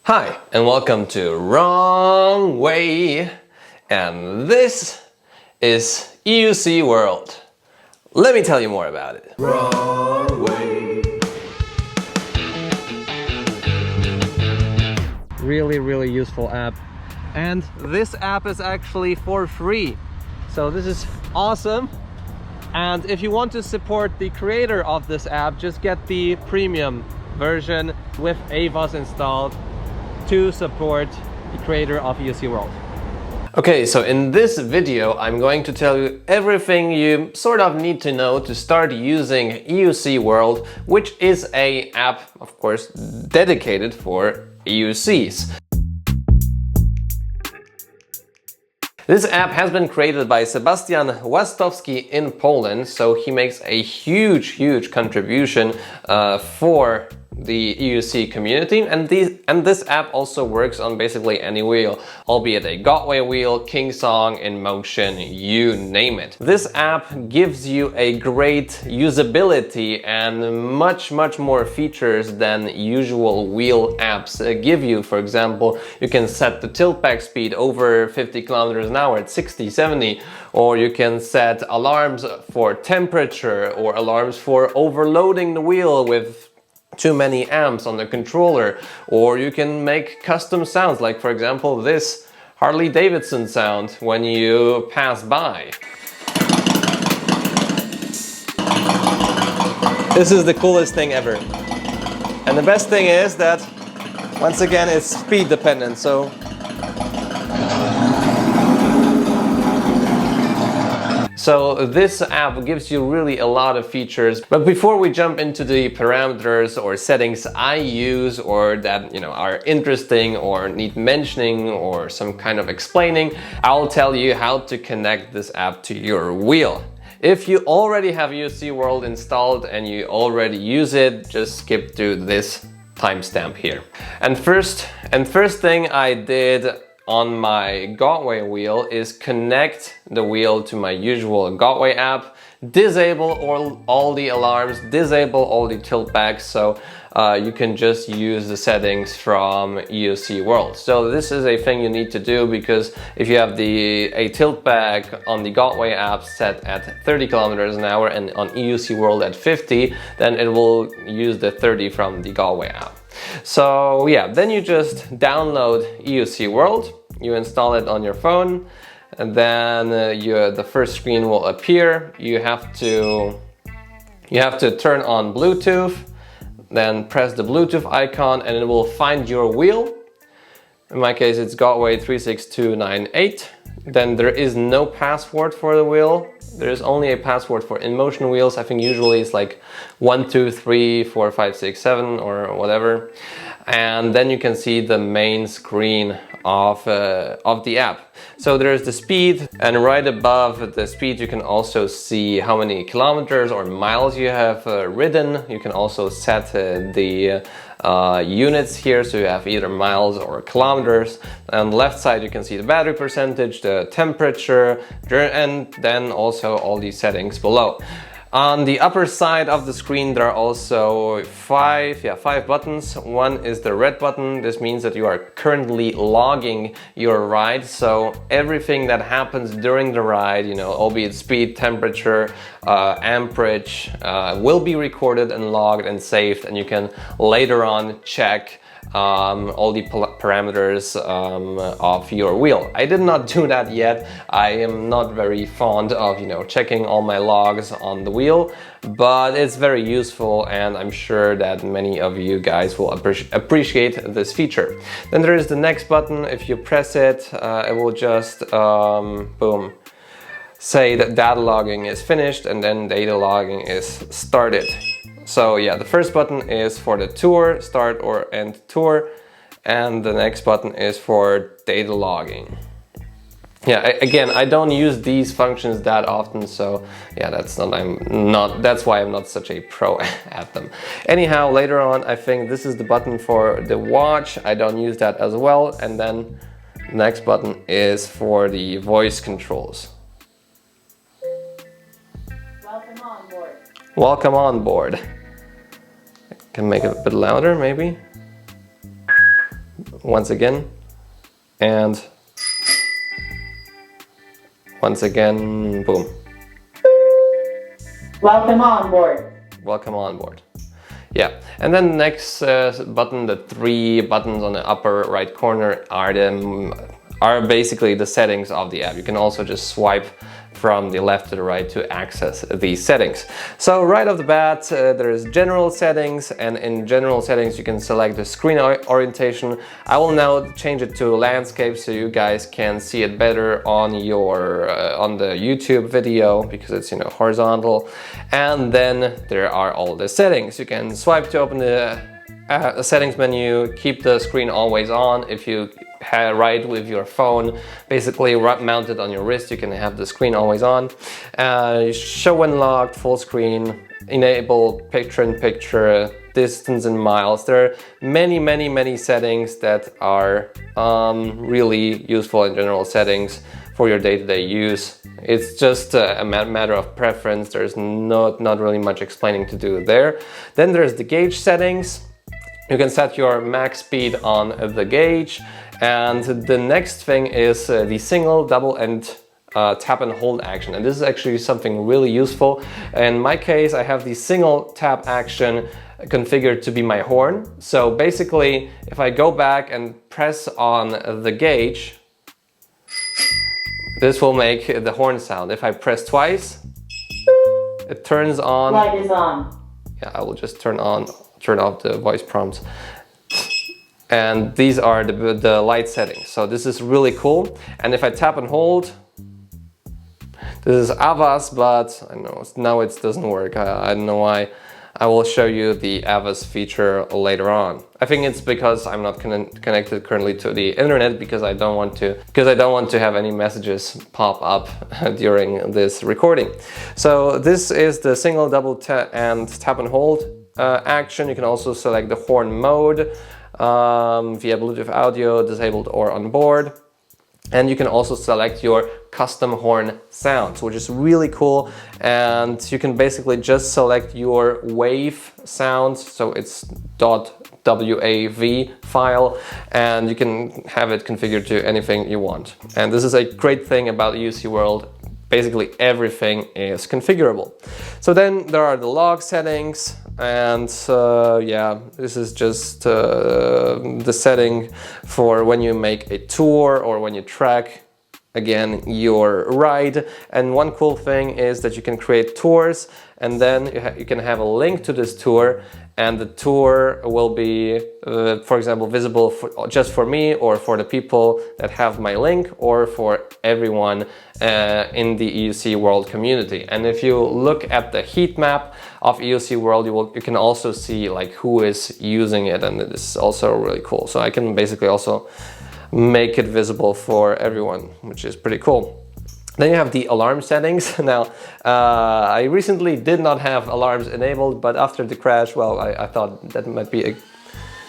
Hi, and welcome to Wrong Way, and this is EUC World. Let me tell you more about it. Wrong Way. Really useful app, and this app is actually for free, so this is awesome. And if you want to support the creator of this app, just get the premium version with AVAS installed to support the creator of EUC World. Okay, so in this video I'm going to tell you everything you sort of need to know to start using EUC World, which is an app, of course, dedicated for EUCs. This app has been created by Sebastian Łastowski in Poland, so he makes a huge contribution for the EUC community, and this app also works on basically any wheel, albeit a Godway wheel, King Song, In Motion, you name it. This app gives you a great usability and much more features than usual wheel apps give you. For example, you can set the tilt back speed over 50 kilometers an hour at 60, 70, or you can set alarms for temperature or alarms for overloading the wheel with too many amps on the controller, or you can make custom sounds, like for example this Harley Davidson sound when you pass by. This is the coolest thing ever. And the best thing is that once again it's speed dependent, so this app gives you really a lot of features. But before we jump into the parameters or settings I use, or that are interesting or need mentioning or some kind of explaining, I'll tell you how to connect this app to your wheel. If you already have EUC World installed and you already use it, just skip to this timestamp here. And first thing I did on my Godway wheel is connect the wheel to my usual Godway app, disable all the alarms, disable all the tilt backs, so you can just use the settings from EUC World. So this is a thing you need to do, because if you have a tilt back on the Godway app set at 30 kilometers an hour and on EUC World at 50, then it will use the 30 from the Godway app. So yeah, then you just download EUC World, you install it on your phone, and then the first screen will appear. You have to turn on Bluetooth, then press the Bluetooth icon and it will find your wheel. In my case it's Godway 36298. Then there is no password for the wheel. There is only a password for InMotion wheels. I think usually it's like 1, 2, 3, 4, 5, 6, 7 or whatever. And then you can see the main screen of the app. So there's the speed, and right above the speed you can also see how many kilometers or miles you have ridden. You can also set the units here, so you have either miles or kilometers. On the left side you can see the battery percentage, the temperature, and then also all these settings below. On the upper side of the screen there are also five buttons. One is the red button. This means that you are currently logging your ride, so everything that happens during the ride, albeit speed, temperature, amperage, will be recorded and logged and saved, and you can later on check all the parameters of your wheel. I did not do that yet. I am not very fond of checking all my logs on the wheel, but it's very useful, and I'm sure that many of you guys will appreciate this feature. Then there is the next button. If you press it, it will just boom, say that data logging is finished, and then data logging is started. So yeah, the first button is for the tour, start or end tour, and the next button is for data logging. Yeah, again, I don't use these functions that often, so yeah, that's why I'm not such a pro at them. Anyhow, later on, I think this is the button for the watch. I don't use that as well. And then the next button is for the voice controls. Welcome on board. Welcome on board. Can make it a bit louder, maybe. once again, and once again, boom. Welcome on board. Welcome on board. Yeah, and then the next button, the 3 buttons on the upper right corner are basically the settings of the app. You can also just swipe from the left to the right to access these settings. So right off the bat, there's general settings, and in general settings you can select the screen orientation. I will now change it to landscape so you guys can see it better on your on the YouTube video, because it's, you know, horizontal. And then there are all the settings. You can swipe to open the settings menu, keep the screen always on. If you ride with your phone basically mounted on your wrist, you can have the screen always on. Show when locked, full screen, enable picture-in-picture, distance in miles. There are many settings that are really useful in general settings for your day-to-day use. It's just a matter of preference. There's not really much explaining to do there. Then there's the gauge settings. You can set your max speed on the gauge. And the next thing is the single, double, and tap and hold action. And this is actually something really useful. In my case, I have the single tap action configured to be my horn. So basically, if I go back and press on the gauge, this will make the horn sound. If I press twice, it turns on. Light is on. Yeah, I will just turn off the voice prompts. And these are the light settings. So this is really cool. And if I tap and hold, this is AVAS, but I know now it doesn't work. I don't know why. I will show you the AVAS feature later on. I think it's because I'm not connected currently to the internet, because I don't want to have any messages pop up during this recording. So this is the single, double, and tap and hold action. You can also select the horn mode via Bluetooth audio, disabled or on board. And you can also select your custom horn sounds, which is really cool. And you can basically just select your wave sounds. So it's .wav file, and you can have it configured to anything you want. And this is a great thing about EUC World. Basically everything is configurable. So then there are the log settings, and yeah, this is just the setting for when you make a tour or when you track again your ride. And one cool thing is that you can create tours, and then you can have a link to this tour, and the tour will be for example visible just for me, or for the people that have my link, or for everyone in the EUC World community. And if you look at the heat map of EUC World, you can also see like who is using it, and this is also really cool. So I can basically also make it visible for everyone, which is pretty cool. Then you have the alarm settings. Now, I recently did not have alarms enabled, but after the crash, well, I thought that might be a,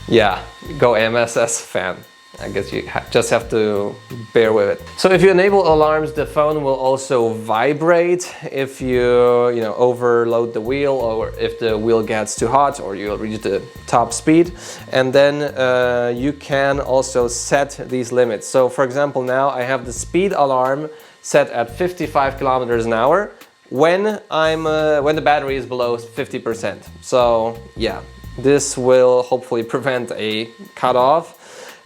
yeah, go AMSS fan. I guess you just have to bear with it. So if you enable alarms, the phone will also vibrate if you overload the wheel, or if the wheel gets too hot, or you reach the top speed. And then you can also set these limits. So for example, now I have the speed alarm set at 55 kilometers an hour when the battery is below 50%. So yeah, this will hopefully prevent a cutoff.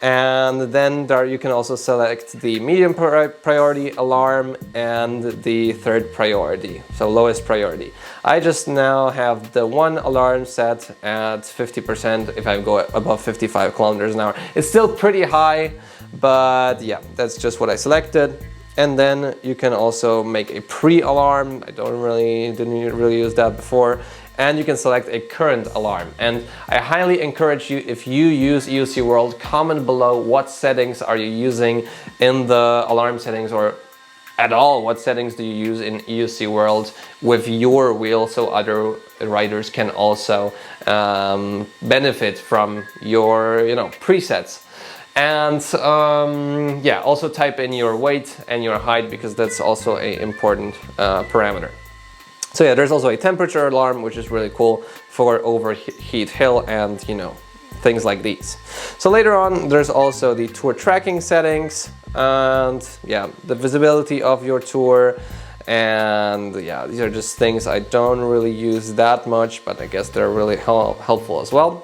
And then there you can also select the medium priority alarm and the third priority, so lowest priority. I just now have the one alarm set at 50% if I go above 55 kilometers an hour. It's still pretty high, but yeah, that's just what I selected. And then you can also make a pre-alarm. I didn't really use that before. And you can select a current alarm. And I highly encourage you, if you use EUC World, comment below what settings are you using in the alarm settings, or at all, what settings do you use in EUC World with your wheel, so other riders can also benefit from your presets. And yeah, also type in your weight and your height, because that's also an important parameter. So yeah, there's also a temperature alarm, which is really cool for overheat hill and things like these. So later on, there's also the tour tracking settings, and yeah, the visibility of your tour. And yeah, these are just things I don't really use that much, but I guess they're really helpful as well.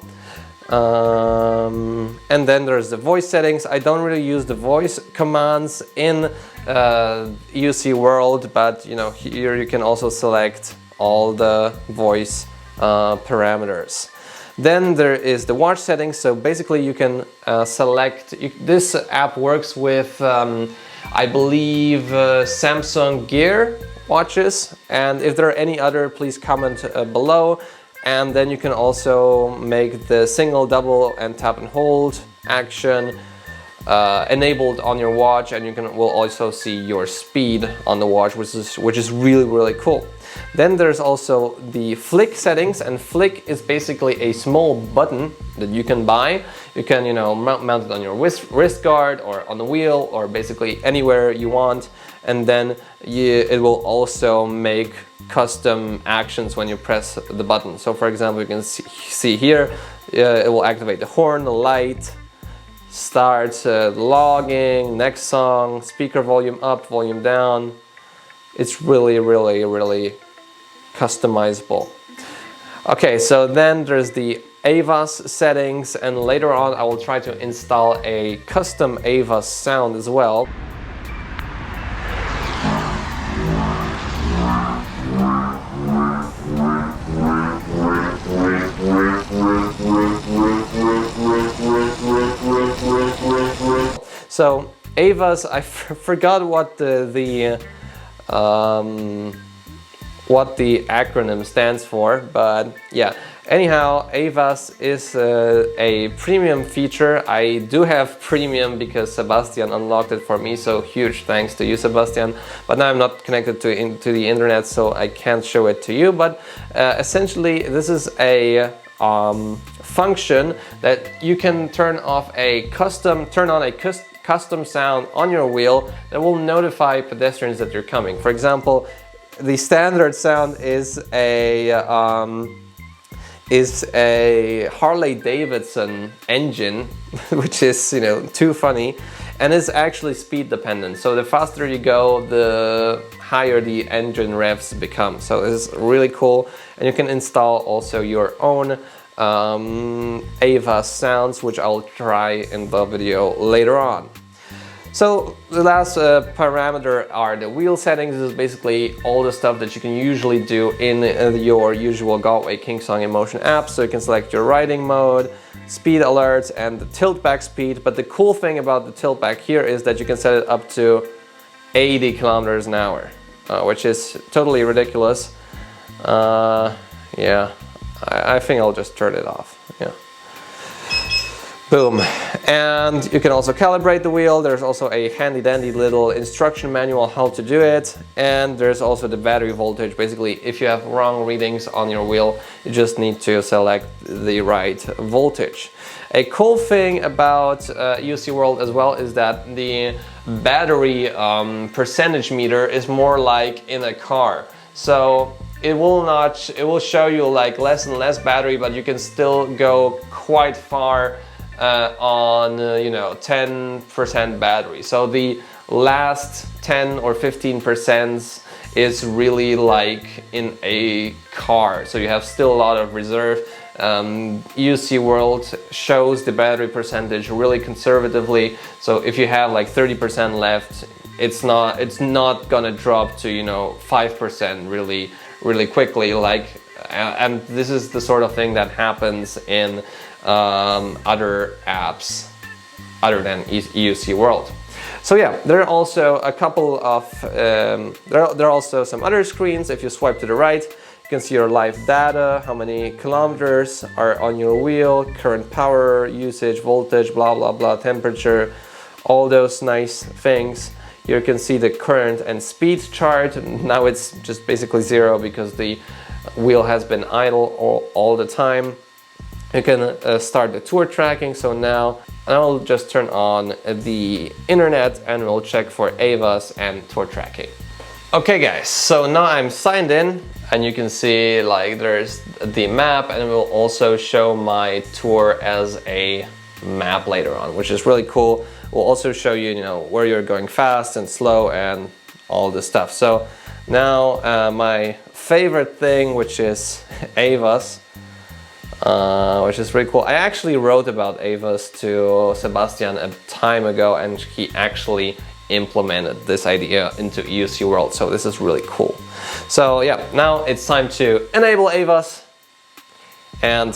And then there's the voice settings. I don't really use the voice commands in EUC World, but you know, here you can also select all the voice parameters. Then there is the watch settings. So basically you can select, this app works with I believe Samsung Gear watches, and if there are any other, please comment below. And then you can also make the single, double and tap and hold action enabled on your watch, and you will also see your speed on the watch, which is really cool. Then there's also the flick settings, and flick is basically a small button that you can buy. You can, you know, mount it on your wrist guard or on the wheel or basically anywhere you want, and then it will also make custom actions when you press the button. So for example, you can see here, it will activate the horn, the light, start logging, next song, speaker volume up, volume down. It's really customizable. Okay, so then there's the AVAS settings, and later on I will try to install a custom AVAS sound as well. So AVAS, I forgot what the acronym stands for, but yeah. Anyhow, AVAS is a premium feature. I do have premium because Sebastian unlocked it for me, so huge thanks to you, Sebastian. But now I'm not connected to the internet, so I can't show it to you. But essentially, this is a function that you can turn on a custom sound on your wheel that will notify pedestrians that you're coming. For example, the standard sound is a Harley Davidson engine, which is, you know, too funny, and is actually speed dependent. So the faster you go, the higher the engine revs become. So it's really cool, and you can install also your own AVAS sounds, which I'll try in the video later on. So the last parameter are the wheel settings. This is basically all the stuff that you can usually do in your usual Galway Kingsong Emotion app. So you can select your riding mode, speed alerts, and the tilt back speed. But the cool thing about the tilt back here is that you can set it up to 80 kilometers an hour, which is totally ridiculous. Yeah, I think I'll just turn it off. Yeah. Boom. And you can also calibrate the wheel. There's also a handy dandy little instruction manual how to do it. And there's also the battery voltage. Basically, if you have wrong readings on your wheel, you just need to select the right voltage. A cool thing about EUC World as well is that the battery percentage meter is more like in a car. So it will show you like less and less battery, but you can still go quite far on you know, 10% battery. So the last 10 or 15% is really like in a car. So you have still a lot of reserve. EUC World shows the battery percentage really conservatively. So if you have like 30% left, it's not gonna drop to, you know, 5% really quickly. Like, and this is the sort of thing that happens in other apps other than EUC World. So yeah, there are also a couple of there are also some other screens. If you swipe to the right, you can see your live data, how many kilometers are on your wheel, current power usage, voltage, blah blah blah, temperature, all those nice things. Here you can see the current and speed chart. Now it's just basically 0 because the wheel has been idle all the time. You can start the tour tracking. So now I'll just turn on the internet and we'll check for AVAS and tour tracking. Okay guys, so now I'm signed in. and you can see like there's the map, and it will also show my tour as a map later on, which is really cool. We'll also show you, you know, where you're going fast and slow and all this stuff. So now my favorite thing, which is AVAS, which is really cool. I actually wrote about AVAS to Sebastian a time ago, and he actually implemented this idea into EUC World, so this is really cool. So yeah, now it's time to enable AVAS, and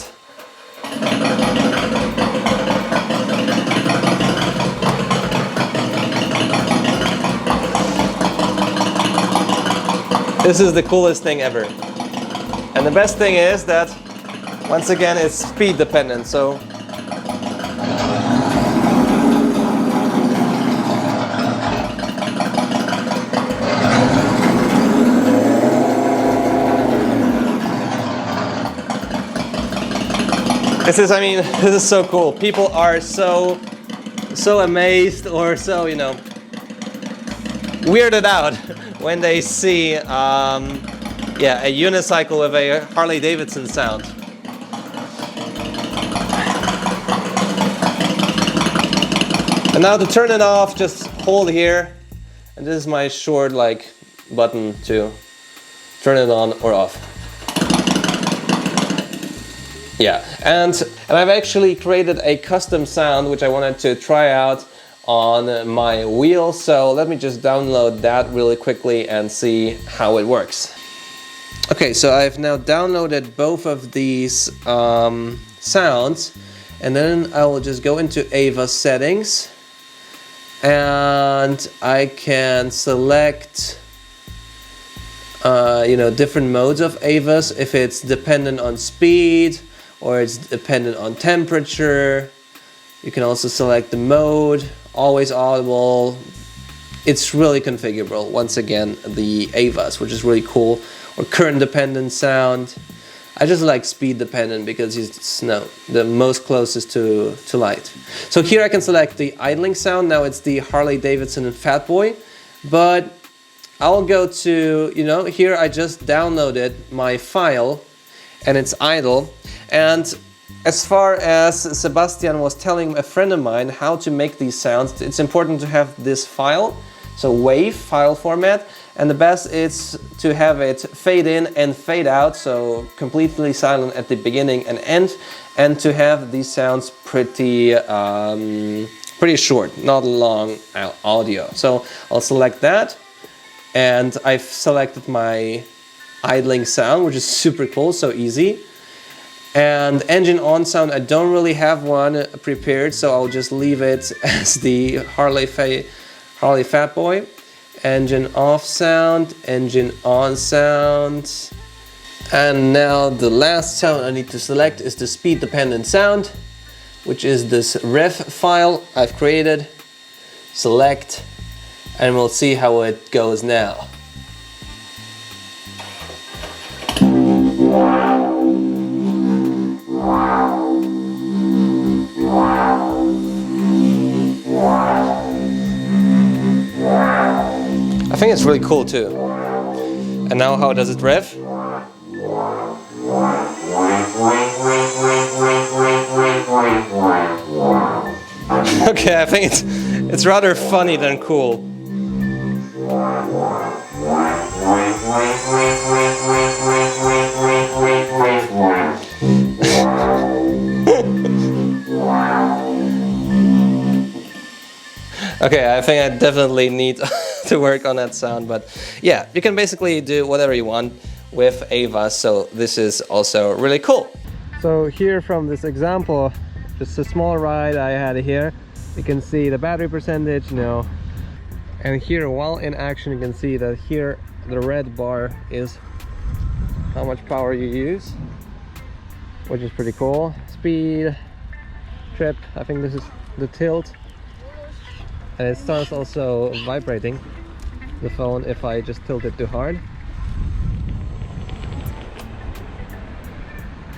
this is the coolest thing ever. And the best thing is that, once again, it's speed dependent, so this is, I mean, this is so cool. People are so amazed, or so, you know, weirded out when they see yeah, a unicycle with a Harley Davidson sound. And now to turn it off, just hold here, and this is my short like button to turn it on or off. Yeah, and I've actually created a custom sound which I wanted to try out on my wheel, so let me just download that really quickly and see how it works. Okay, so I've now downloaded both of these sounds, and then I will just go into AVAS settings, and I can select you know, different modes of AVAS, if it's dependent on speed or it's dependent on temperature. You can also select the mode, always audible. It's really configurable. Once again, the AVAS, which is really cool, or current dependent sound. I just like speed dependent because it's the most closest to light. So here I can select the idling sound. Now it's the Harley Davidson and Fat Boy, but I'll go to, you know, here I just downloaded my file and it's idle. And as far as Sebastian was telling a friend of mine how to make these sounds, it's important to have this file, so WAV file format, and the best is to have it fade in and fade out, so completely silent at the beginning and end, and to have these sounds pretty short, not long audio. So I'll select that, and I've selected my idling sound, which is super cool, so easy. And engine on sound, I don't really have one prepared, so I'll just leave it as the Harley Fat Boy. Engine off sound, engine on sound. And now the last sound I need to select is the speed dependent sound, which is this ref file I've created. Select, and we'll see how it goes now. I think it's really cool too. And now how does it rev? Okay, I think it's rather funny than cool. Okay, I think I definitely need to work on that sound, but yeah, you can basically do whatever you want with AVAS, so this is also really cool. So here from this example, just a small ride I had here, you can see the battery percentage, you know, and here while in action you can see that here the red bar is how much power you use, which is pretty cool. Speed, trip, I think this is the tilt. And it starts also vibrating, the phone, if I just tilt it too hard.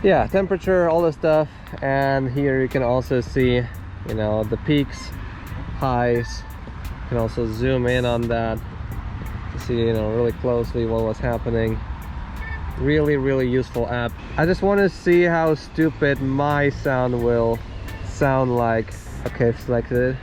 Yeah, temperature, all the stuff. And here you can also see, you know, the peaks, highs. You can also zoom in on that to see, you know, really closely what was happening. Really useful app. I just want to see how stupid my sound will sound like. Okay, I've selected it.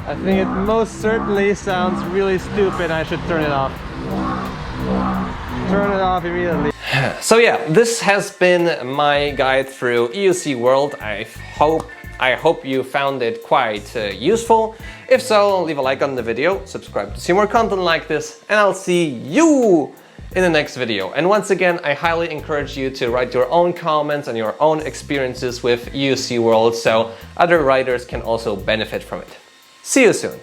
I think it most certainly sounds really stupid. I should turn it off. Turn it off immediately. So yeah, this has been my guide through EUC World. I hope you found it quite useful. If so, leave a like on the video, subscribe to see more content like this, and I'll see you in the next video. And once again, I highly encourage you to write your own comments and your own experiences with EUC World so other writers can also benefit from it. See you soon!